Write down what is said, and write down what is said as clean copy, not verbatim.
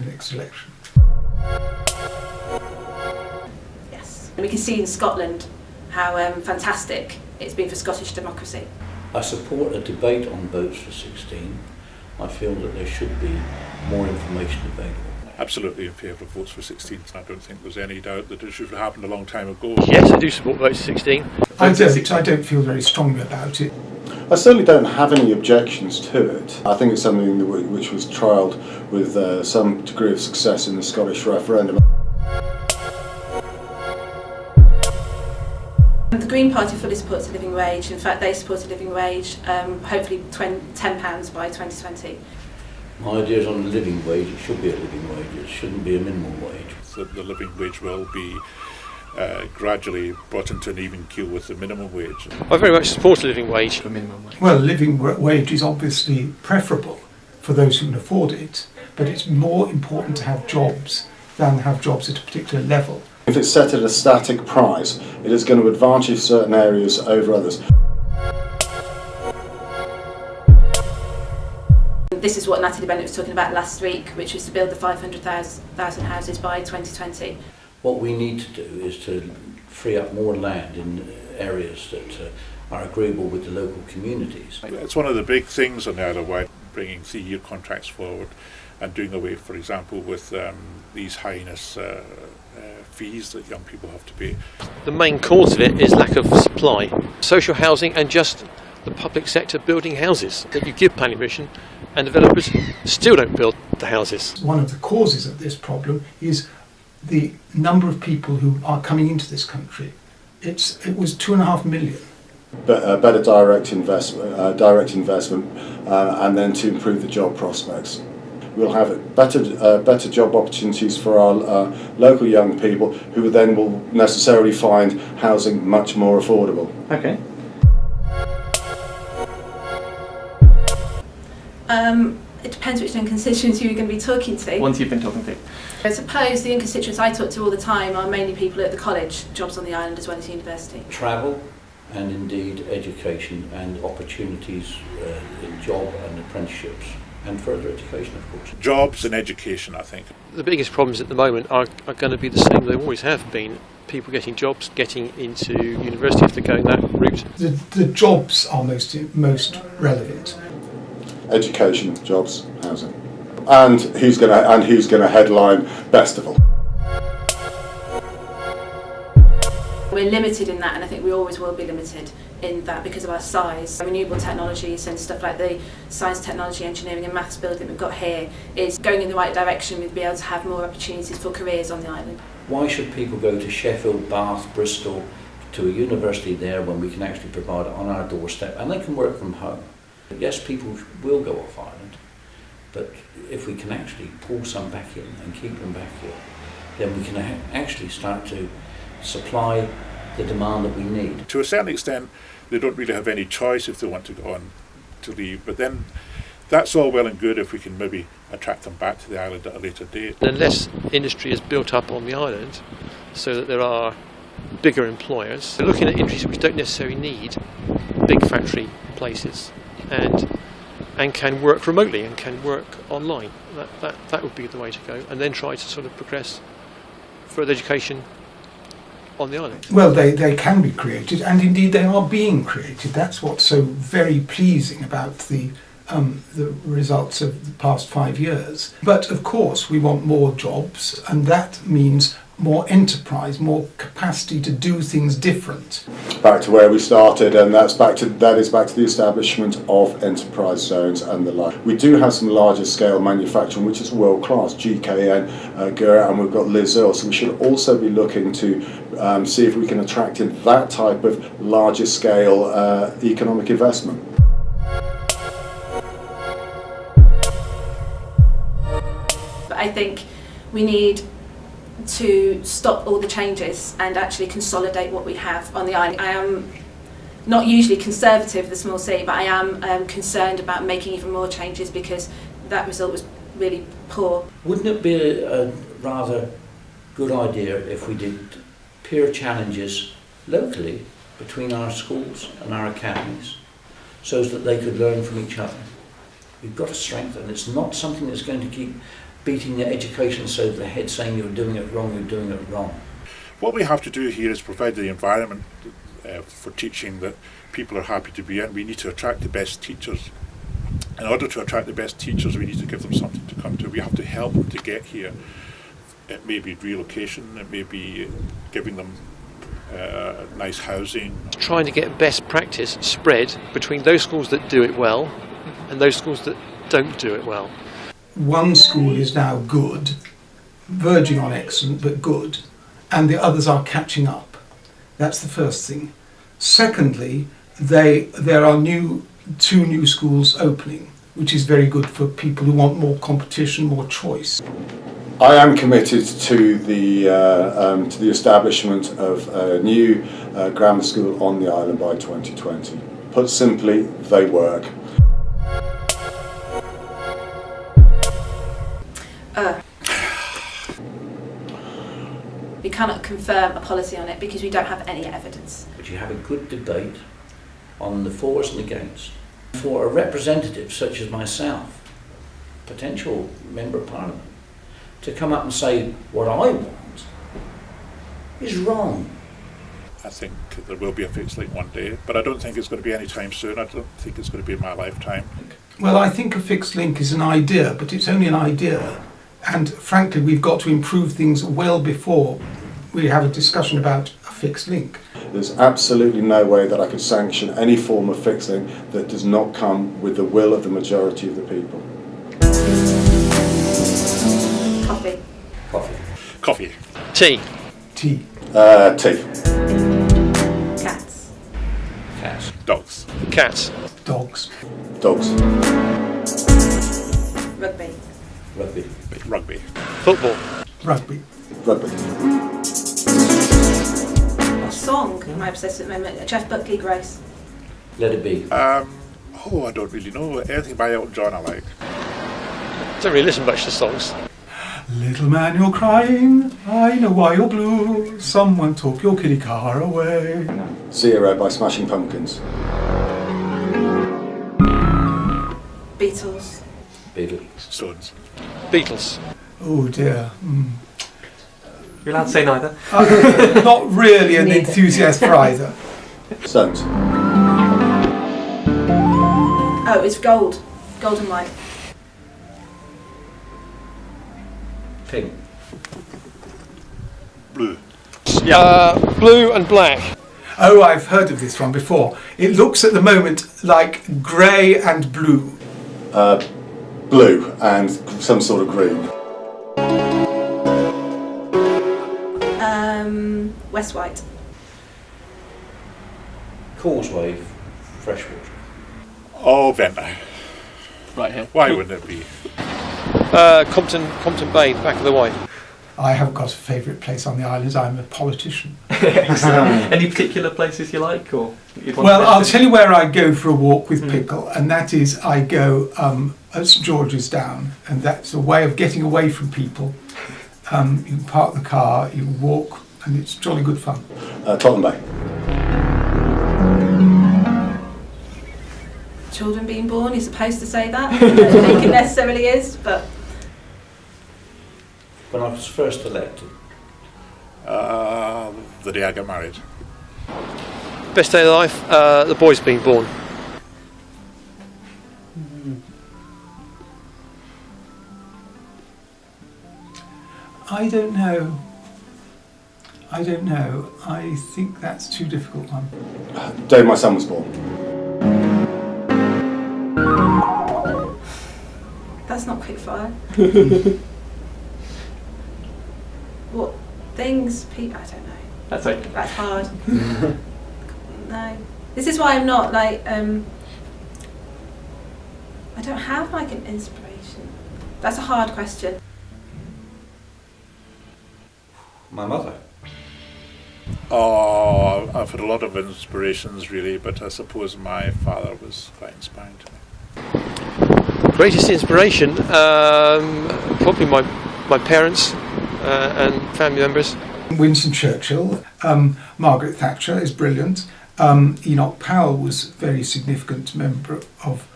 the next election. Yes. We can see in Scotland how fantastic it's been for Scottish democracy. I support a debate on votes for 16. I feel that there should be more information available. Absolutely in favour of votes for 16. I don't think there's any doubt that it should have happened a long time ago. Yes, I do support votes for 16. I don't feel very strongly about it. I certainly don't have any objections to it. I think it's something which was trialled with some degree of success in the Scottish referendum. The Green Party fully supports a living wage. In fact, they support a living wage, hopefully £10 by 2020. My ideas on the living wage, it should be a living wage, it shouldn't be a minimum wage. So the living wage will be gradually brought into an even keel with the minimum wage. I very much support a living wage. For minimum wage. Well, living wage is obviously preferable for those who can afford it, but it's more important to have jobs than have jobs at a particular level. If it's set at a static price, it is going to advantage certain areas over others. This is what Natalie Bennett was talking about last week, which was to build the 500,000 houses by 2020. What we need to do is to free up more land in areas that are agreeable with the local communities. It's one of the big things on the Isle of Wight, bringing 3-year contracts forward and doing away, for example, with these highness fees that young people have to pay. The main cause of it is lack of supply. Social housing and just the public sector building houses that you give planning permission and developers still don't build the houses. One of the causes of this problem is the number of people who are coming into this country. It was 2.5 million. Better direct investment, and then to improve the job prospects. We'll have better job opportunities for our local young people, who then will necessarily find housing much more affordable. Okay. It depends which young constituents you're going to be talking to. Ones you've been talking to. I suppose the young constituents I talk to all the time are mainly people at the college, jobs on the island as well as university. Travel and indeed education and opportunities in job and apprenticeships and further education, of course. Jobs and education, I think. The biggest problems at the moment are going to be the same they always have been. People getting jobs, getting into university if they're going that route. The jobs are most relevant. Education, jobs, housing, and who's going to headline best of all. We're limited in that, and I think we always will be limited in that because of our size. Renewable technologies and stuff like the science, technology, engineering and maths building we've got here is going in the right direction. We'd be able to have more opportunities for careers on the island. Why should people go to Sheffield, Bath, Bristol, to a university there when we can actually provide it on our doorstep and they can work from home? Yes, people will go off Ireland, but if we can actually pull some back in and keep them back here, then we can actually start to supply the demand that we need. To a certain extent, they don't really have any choice if they want to go on to leave, but then that's all well and good if we can maybe attract them back to the island at a later date. Unless industry is built up on the island so that there are bigger employers, we're looking at industries which don't necessarily need big factory places and can work remotely and can work online. That would be the way to go, and then try to sort of progress further education on the island. Well, they can be created, and indeed they are being created. That's what's so very pleasing about the results of the past 5 years. But of course we want more jobs, and that means more enterprise, more capacity to do things different. Back to where we started, and that is back to the establishment of enterprise zones and the like. We do have some larger scale manufacturing which is world class, GKN, Gera, and we've got Liz Earle, so we should also be looking to see if we can attract in that type of larger scale economic investment. But I think we need to stop all the changes and actually consolidate what we have on the island. I am not usually conservative, the small c, but I am concerned about making even more changes because that result was really poor. Wouldn't it be a rather good idea if we did peer challenges locally between our schools and our academies so that they could learn from each other? We've got to strengthen. It's not something that's going to keep beating the education side of the head saying you're doing it wrong, you're doing it wrong. What we have to do here is provide the environment for teaching that people are happy to be in. We need to attract the best teachers. In order to attract the best teachers, we need to give them something to come to. We have to help them to get here. It may be relocation, it may be giving them nice housing. Trying to get best practice spread between those schools that do it well and those schools that don't do it well. One school is now good, verging on excellent, but good, and the others are catching up. That's the first thing. Secondly, there are two new schools opening, which is very good for people who want more competition, more choice. I am committed to the establishment of a new grammar school on the island by 2020. Put simply, they work. We cannot confirm a policy on it because we don't have any evidence. But you have a good debate on the fors and against. For a representative such as myself, potential Member of Parliament, to come up and say what I want is wrong. I think there will be a fixed link one day, but I don't think it's going to be any time soon. I don't think it's going to be in my lifetime. Well, I think a fixed link is an idea, but it's only an idea. And frankly, we've got to improve things well before we have a discussion about a fixed link. There's absolutely no way that I could sanction any form of fixed link that does not come with the will of the majority of the people. Coffee. Coffee. Coffee. Tea. Tea. Tea. Cats. Cats. Dogs. Cats. Dogs. Dogs. Rugby. Rugby. Rugby. Football. Rugby. Rugby. Song, my obsessive moment. Jeff Buckley Grace. Let it be. I don't really know. Anything by Elton John I like. Don't really listen much to songs. Little man, you're crying. I know why you're blue. Someone took your kitty car away. Zero by Smashing Pumpkins. Beatles. Beatles. Stones. Beatles. Oh dear. You're allowed to say neither. Not really an enthusiast for either. Stones. Oh, it's gold. Gold and white. Pink. Blue. Blue and black. Oh, I've heard of this one before. It looks at the moment like grey and blue. Blue and some sort of green. West White. Causeway. Freshwater. Oh, Ventnor. Right here. Why wouldn't it be? Compton Bay, back of the White. I haven't got a favourite place on the islands. I'm a politician. Any particular places you like, or you'd want Well, to I'll visit? tell you where I go for a walk with Pickle, and that is I go at St George's Down, and that's a way of getting away from people. You can park the car, you walk, and it's jolly good fun. Tottenham Bay. Children being born, you're supposed to say that. I don't think it necessarily is, but When I was first elected. The day I got married. Best day of life, the boys being born. I don't know. I think that's too difficult one. Day my son was born. that's not quick fire. What things people? I don't know. That's okay. That's hard. No. This is why I'm not like I don't have like an inspiration. That's a hard question. My mother. Oh, I've had a lot of inspirations really, but I suppose my father was quite inspiring to me. Greatest inspiration, probably my parents and family members. Winston Churchill, Margaret Thatcher is brilliant. Enoch Powell was a very significant member of